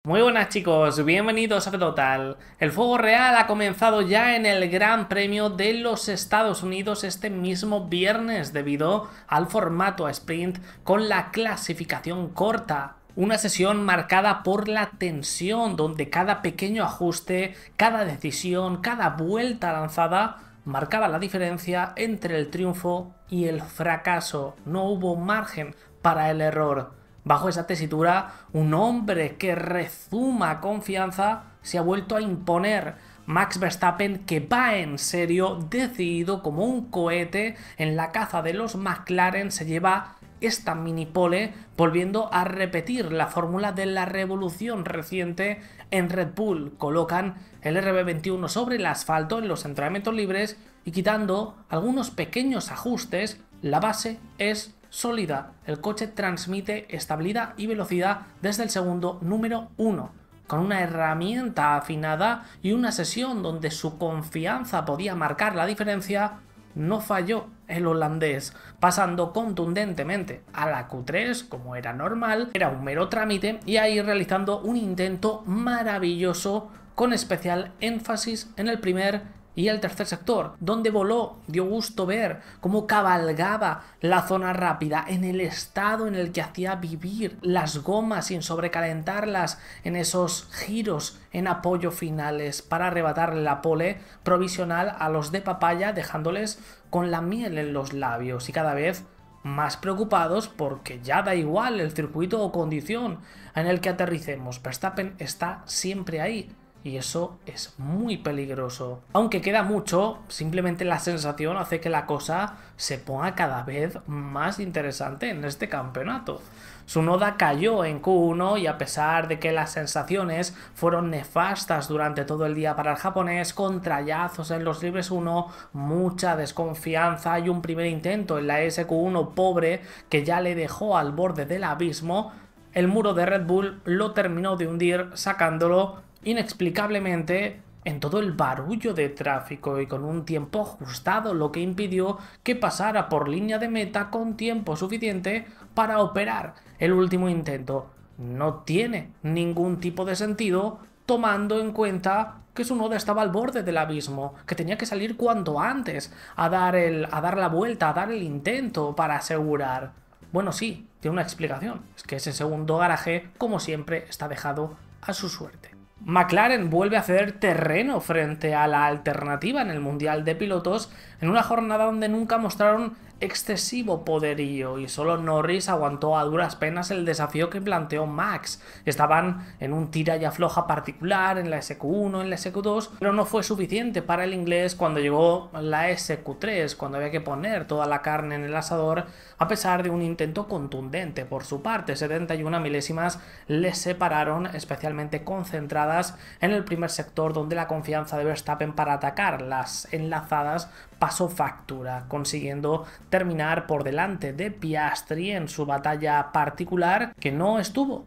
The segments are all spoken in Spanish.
Muy buenas chicos, bienvenidos a Total. El fuego real ha comenzado ya en el Gran Premio de los Estados Unidos este mismo viernes debido al formato a sprint con la clasificación corta. Una sesión marcada por la tensión donde cada pequeño ajuste, cada decisión, cada vuelta lanzada marcaba la diferencia entre el triunfo y el fracaso. No hubo margen para el error. Bajo esa tesitura, un hombre que rezuma confianza se ha vuelto a imponer. Max Verstappen, que va en serio, decidido como un cohete en la caza de los McLaren, se lleva esta mini pole, volviendo a repetir la fórmula de la revolución reciente en Red Bull. Colocan el RB21 sobre el asfalto en los entrenamientos libres y quitando algunos pequeños ajustes, la base es sólida. El coche transmite estabilidad y velocidad desde el segundo número 1. Con una herramienta afinada y una sesión donde su confianza podía marcar la diferencia, no falló el holandés, pasando contundentemente a la Q3 como era normal, era un mero trámite, y ahí realizando un intento maravilloso con especial énfasis en el primer y el tercer sector, donde voló. Dio gusto ver cómo cabalgaba la zona rápida en el estado en el que hacía vivir las gomas sin sobrecalentarlas en esos giros en apoyo finales para arrebatarle la pole provisional a los de papaya, dejándoles con la miel en los labios y cada vez más preocupados porque ya da igual el circuito o condición en el que aterricemos. Verstappen está siempre ahí. Y eso es muy peligroso. Aunque queda mucho, simplemente la sensación hace que la cosa se ponga cada vez más interesante en este campeonato. Tsunoda cayó en Q1 y a pesar de que las sensaciones fueron nefastas durante todo el día para el japonés, con trallazos en los libres 1, mucha desconfianza y un primer intento en la SQ1 pobre que ya le dejó al borde del abismo, el muro de Red Bull lo terminó de hundir sacándolo inexplicablemente en todo el barullo de tráfico y con un tiempo ajustado, lo que impidió que pasara por línea de meta con tiempo suficiente para operar el último intento. No tiene ningún tipo de sentido tomando en cuenta que Tsunoda estaba al borde del abismo, que tenía que salir cuanto antes a dar la vuelta, a dar el intento para asegurar. Bueno, sí, tiene una explicación, es que ese segundo garaje, como siempre, está dejado a su suerte. McLaren vuelve a ceder terreno frente a la alternativa en el Mundial de Pilotos en una jornada donde nunca mostraron excesivo poderío y solo Norris aguantó a duras penas el desafío que planteó Max. Estaban en un tira y afloja particular en la SQ1, en la SQ2, pero no fue suficiente para el inglés cuando llegó la SQ3, cuando había que poner toda la carne en el asador, a pesar de un intento contundente por su parte. 71 milésimas les separaron, especialmente concentradas en el primer sector, donde la confianza de Verstappen para atacar las enlazadas pasó factura, consiguiendo terminar por delante de Piastri en su batalla particular, que no estuvo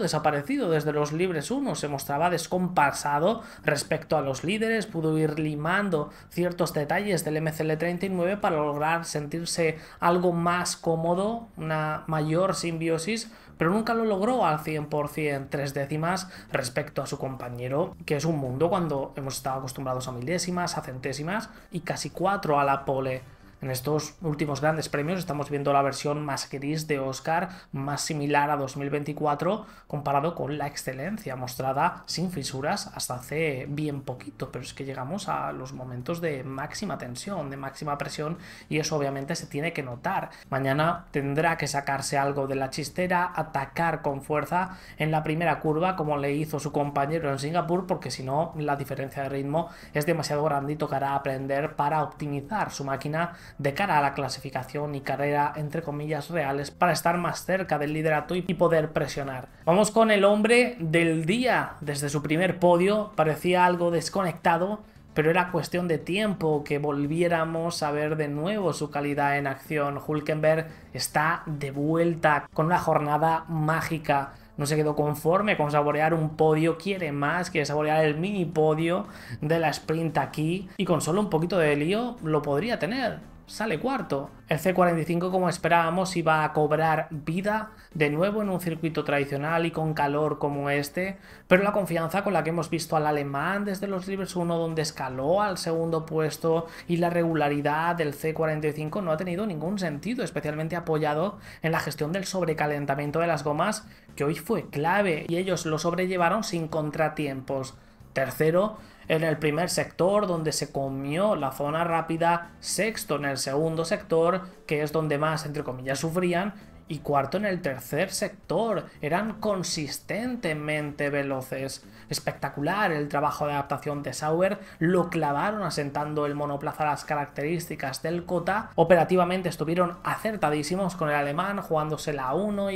desaparecido desde los libres 1, se mostraba descompasado respecto a los líderes, pudo ir limando ciertos detalles del MCL39 para lograr sentirse algo más cómodo, una mayor simbiosis, pero nunca lo logró al 100%, 3 décimas respecto a su compañero, que es un mundo cuando hemos estado acostumbrados a milésimas, a centésimas y casi 4 a la pole. En estos últimos grandes premios estamos viendo la versión más gris de Oscar, más similar a 2024, comparado con la excelencia mostrada sin fisuras hasta hace bien poquito, pero es que llegamos a los momentos de máxima tensión, de máxima presión, y eso obviamente se tiene que notar. Mañana tendrá que sacarse algo de la chistera, atacar con fuerza en la primera curva como le hizo su compañero en Singapur, porque si no la diferencia de ritmo es demasiado grande y tocará aprender para optimizar su máquina de cara a la clasificación y carrera entre comillas reales para estar más cerca del liderato y poder presionar. Vamos con el hombre del día. Desde su primer podio parecía algo desconectado, pero era cuestión de tiempo que volviéramos a ver de nuevo su calidad en acción. Hülkenberg está de vuelta con una jornada mágica. No se quedó conforme con saborear un podio, quiere más, quiere saborear el mini podio de la sprint aquí, y con solo un poquito de lío lo podría tener. sale cuarto. El C45, como esperábamos, iba a cobrar vida de nuevo en un circuito tradicional y con calor como este, pero la confianza con la que hemos visto al alemán desde los Libres 1, donde escaló al segundo puesto, y la regularidad del C45 no ha tenido ningún sentido, especialmente apoyado en la gestión del sobrecalentamiento de las gomas, que hoy fue clave, y ellos lo sobrellevaron sin contratiempos. Tercero en el primer sector, donde se comió la zona rápida, sexto en el segundo sector, que es donde más, entre comillas, sufrían, y cuarto en el tercer sector. Eran consistentemente veloces. Espectacular el trabajo de adaptación de Sauber, lo clavaron asentando el monoplaza a las características del Kota. Operativamente estuvieron acertadísimos con el alemán, jugándosela a una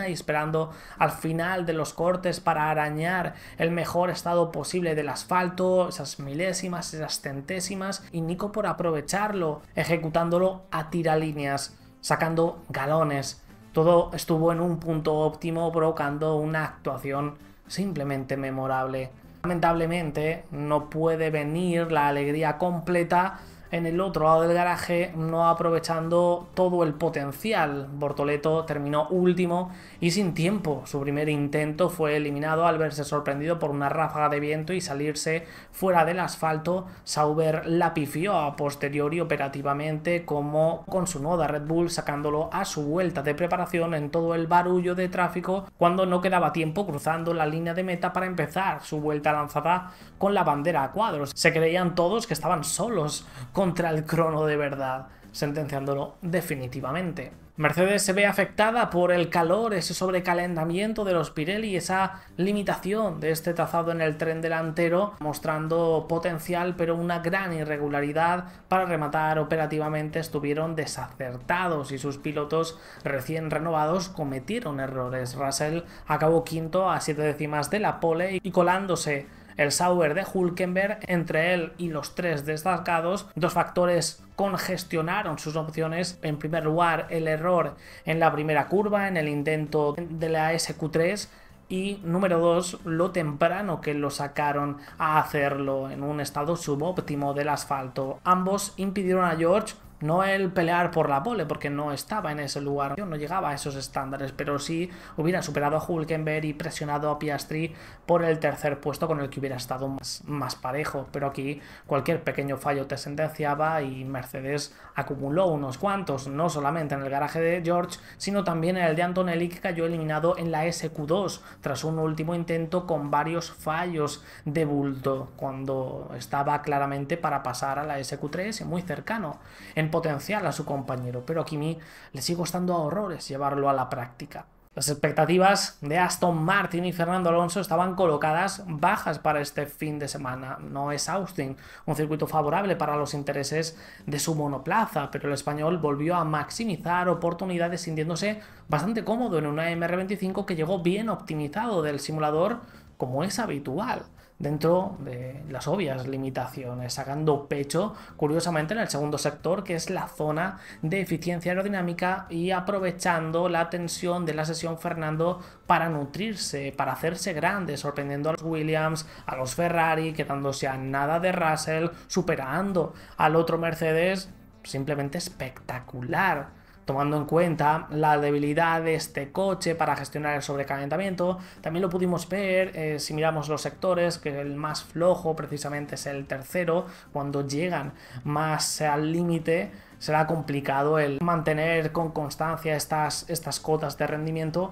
y esperando al final de los cortes para arañar el mejor estado posible del asfalto, esas milésimas, esas centésimas, y Nico por aprovecharlo, ejecutándolo a tiralíneas, sacando galones. Todo estuvo en un punto óptimo, provocando una actuación simplemente memorable. Lamentablemente no puede venir la alegría completa en el otro lado del garaje, no aprovechando todo el potencial. Bortoleto terminó último y sin tiempo. Su primer intento fue eliminado al verse sorprendido por una ráfaga de viento y salirse fuera del asfalto. Sauber la pifió a posteriori operativamente, como con su noda Red Bull, sacándolo a su vuelta de preparación en todo el barullo de tráfico, cuando no quedaba tiempo cruzando la línea de meta para empezar su vuelta lanzada con la bandera a cuadros. Se creían todos que estaban solos contra el crono de verdad, sentenciándolo definitivamente. Mercedes se ve afectada por el calor, ese sobrecalentamiento de los Pirelli, esa limitación de este trazado en el tren delantero, mostrando potencial pero una gran irregularidad. Para rematar, operativamente estuvieron desacertados y sus pilotos recién renovados cometieron errores. Russell acabó quinto a 7 décimas de la pole y colándose el Sauber de Hülkenberg. Entre él y los tres destacados, dos factores congestionaron sus opciones. En primer lugar, el error en la primera curva, en el intento de la SQ3, y número 2, lo temprano que lo sacaron a hacerlo en un estado subóptimo del asfalto. Ambos impidieron a George no el pelear por la pole, porque no estaba en ese lugar, no llegaba a esos estándares, pero sí hubiera superado a Hülkenberg y presionado a Piastri por el tercer puesto, con el que hubiera estado más parejo. Pero aquí cualquier pequeño fallo te sentenciaba, y Mercedes acumuló unos cuantos, no solamente en el garaje de George, sino también en el de Antonelli, que cayó eliminado en la SQ2 tras un último intento con varios fallos de bulto, cuando estaba claramente para pasar a la SQ3 y muy cercano en potencial a su compañero. Pero a Kimi le sigue costando a horrores llevarlo a la práctica. Las expectativas de Aston Martin y Fernando Alonso estaban colocadas bajas para este fin de semana. No es Austin un circuito favorable para los intereses de su monoplaza, pero el español volvió a maximizar oportunidades, sintiéndose bastante cómodo en una MR25 que llegó bien optimizado del simulador, como es habitual, dentro de las obvias limitaciones, sacando pecho curiosamente en el segundo sector, que es la zona de eficiencia aerodinámica, y aprovechando la tensión de la sesión Fernando para nutrirse, para hacerse grande, sorprendiendo a los Williams, a los Ferrari, quedándose a nada de Russell, superando al otro Mercedes. Simplemente espectacular, tomando en cuenta la debilidad de este coche para gestionar el sobrecalentamiento. También lo pudimos ver si miramos los sectores, que el más flojo precisamente es el tercero. Cuando llegan más al límite será complicado el mantener con constancia estas cotas de rendimiento,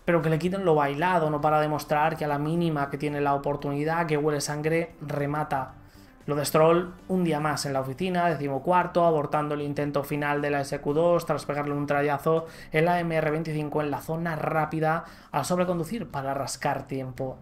pero que le quiten lo bailado, no para demostrar que a la mínima que tiene la oportunidad, que huele sangre, remata. Lo de Stroll, un día más en la oficina, 14º, abortando el intento final de la SQ2 tras pegarle un trayazo en la MR25 en la zona rápida al sobreconducir para rascar tiempo.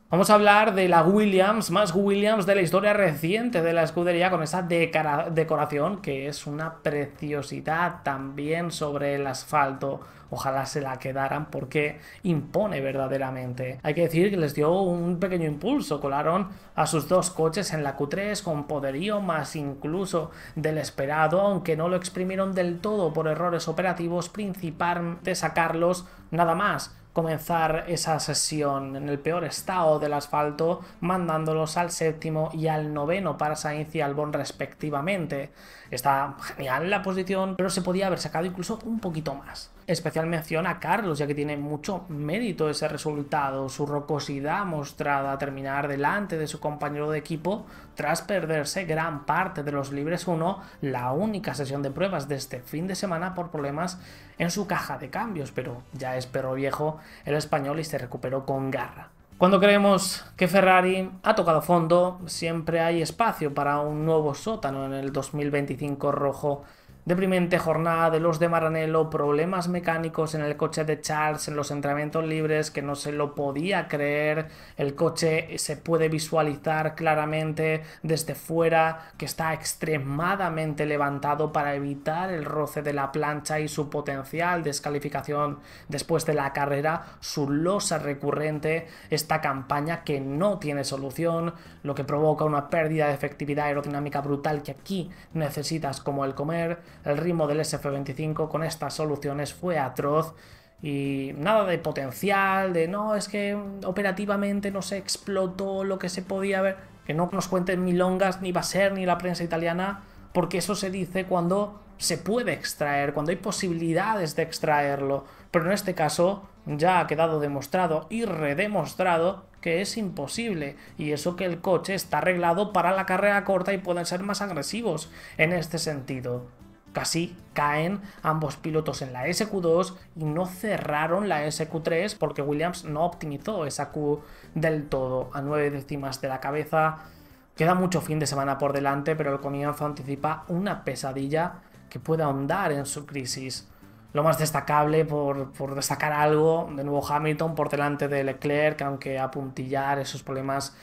Vamos a hablar de la Williams, más Williams de la historia reciente de la escudería, con esa decoración que es una preciosidad también sobre el asfalto. Ojalá se la quedaran, porque impone verdaderamente. Hay que decir que les dio un pequeño impulso, colaron a sus dos coches en la Q3 con poderío más incluso del esperado, aunque no lo exprimieron del todo por errores operativos, principalmente sacarlos nada más comenzar esa sesión en el peor estado del asfalto, mandándolos al séptimo y al noveno para Sainz y Albon respectivamente. Está genial la posición, pero se podía haber sacado incluso un poquito más. Especial mención a Carlos, ya que tiene mucho mérito ese resultado, su rocosidad mostrada a terminar delante de su compañero de equipo tras perderse gran parte de los libres 1, la única sesión de pruebas de este fin de semana por problemas en su caja de cambios, pero ya es perro viejo el español y se recuperó con garra. Cuando creemos que Ferrari ha tocado fondo, siempre hay espacio para un nuevo sótano en el 2025 rojo. Deprimente jornada de los de Maranello, problemas mecánicos en el coche de Charles en los entrenamientos libres que no se lo podía creer, el coche se puede visualizar claramente desde fuera que está extremadamente levantado para evitar el roce de la plancha y su potencial descalificación después de la carrera, su losa recurrente, esta campaña que no tiene solución, lo que provoca una pérdida de efectividad aerodinámica brutal que aquí necesitas como el comer. El ritmo del SF25 con estas soluciones fue atroz y nada de potencial, de no, es que operativamente no se explotó lo que se podía ver, que no nos cuenten milongas ni Vasser ni la prensa italiana, porque eso se dice cuando se puede extraer, cuando hay posibilidades de extraerlo, pero en este caso ya ha quedado demostrado y redemostrado que es imposible, y eso que el coche está arreglado para la carrera corta y pueden ser más agresivos en este sentido. Casi caen ambos pilotos en la SQ2 y no cerraron la SQ3 porque Williams no optimizó esa Q del todo. A 9 décimas de la cabeza, queda mucho fin de semana por delante, pero el comienzo anticipa una pesadilla que puede ahondar en su crisis. Lo más destacable, por destacar algo, de nuevo Hamilton por delante de Leclerc, aunque apuntillar esos problemas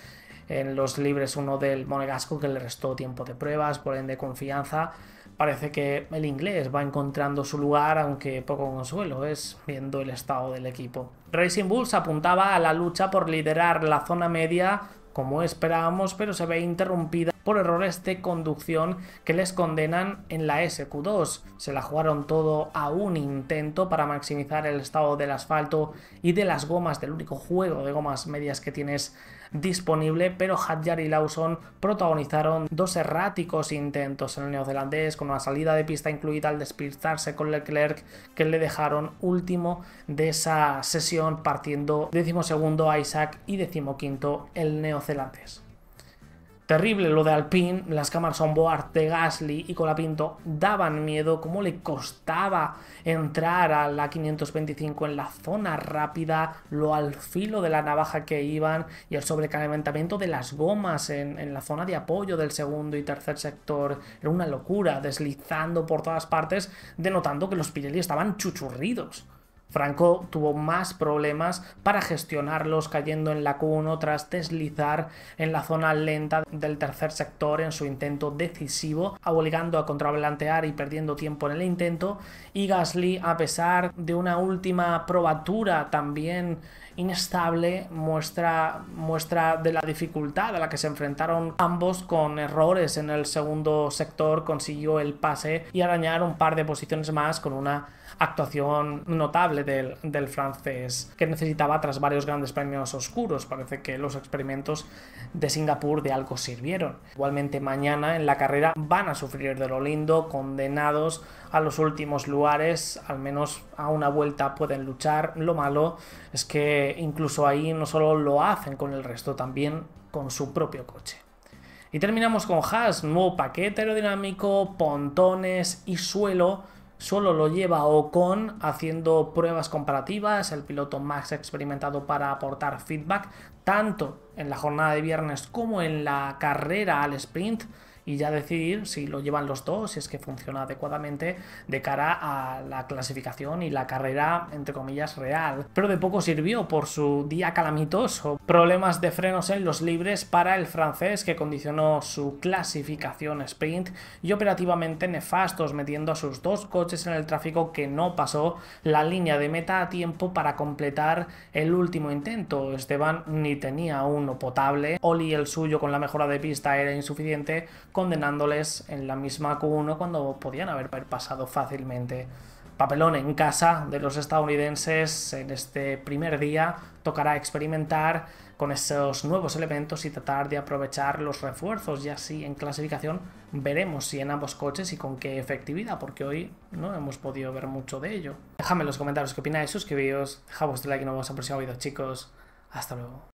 en los libres 1 del Monegasco que le restó tiempo de pruebas, por ende confianza. Parece que el inglés va encontrando su lugar, aunque poco consuelo es viendo el estado del equipo. Racing Bulls apuntaba a la lucha por liderar la zona media como esperábamos, pero se ve interrumpida por errores de conducción que les condenan en la SQ2. Se la jugaron todo a un intento para maximizar el estado del asfalto y de las gomas, del único juego de gomas medias que tienes disponible, pero Hadjar y Lawson protagonizaron dos erráticos intentos en el neozelandés, con una salida de pista incluida al despistarse con Leclerc, que le dejaron último de esa sesión, partiendo 12º Isaac y 15º el neozelandés. Terrible lo de Alpine, las cámaras on board de Gasly y Colapinto daban miedo, cómo le costaba entrar a la 525 en la zona rápida, lo al filo de la navaja que iban y el sobrecalentamiento de las gomas en la zona de apoyo del segundo y tercer sector. Era una locura, deslizando por todas partes, denotando que los Pirelli estaban chuchurridos. Franco tuvo más problemas para gestionarlos, cayendo en la Q1 tras deslizar en la zona lenta del tercer sector en su intento decisivo, obligando a contravolantear y perdiendo tiempo en el intento. Y Gasly, a pesar de una última probatura también inestable, muestra de la dificultad a la que se enfrentaron ambos. Con errores en el segundo sector consiguió el pase y arañar un par de posiciones más con una actuación notable del francés, que necesitaba tras varios grandes premios oscuros. Parece que los experimentos de Singapur de algo sirvieron. Igualmente mañana en la carrera van a sufrir de lo lindo, condenados a los últimos lugares, al menos a una vuelta pueden luchar. Lo malo es que incluso ahí no solo lo hacen con el resto, también con su propio coche. Y terminamos con Haas, nuevo paquete aerodinámico, pontones y suelo. Solo lo lleva Ocon haciendo pruebas comparativas, el piloto más experimentado para aportar feedback, tanto en la jornada de viernes como en la carrera al sprint, y ya decidir si lo llevan los dos, si es que funciona adecuadamente de cara a la clasificación y la carrera, entre comillas, real. Pero de poco sirvió por su día calamitoso. Problemas de frenos en los libres para el francés, que condicionó su clasificación sprint, y operativamente nefastos, metiendo a sus dos coches en el tráfico, que no pasó la línea de meta a tiempo para completar el último intento. Esteban ni tenía uno potable, Oli el suyo con la mejora de pista era insuficiente, condenándoles en la misma Q1 cuando podían haber pasado fácilmente. papelón en casa de los estadounidenses en este primer día. Tocará experimentar con esos nuevos elementos y tratar de aprovechar los refuerzos, y así en clasificación veremos si en ambos coches y con qué efectividad, porque hoy no hemos podido ver mucho de ello. Dejadme en los comentarios qué opináis, suscribíos, dejad vuestro like y nos vemos en el próximo vídeo, chicos. Hasta luego.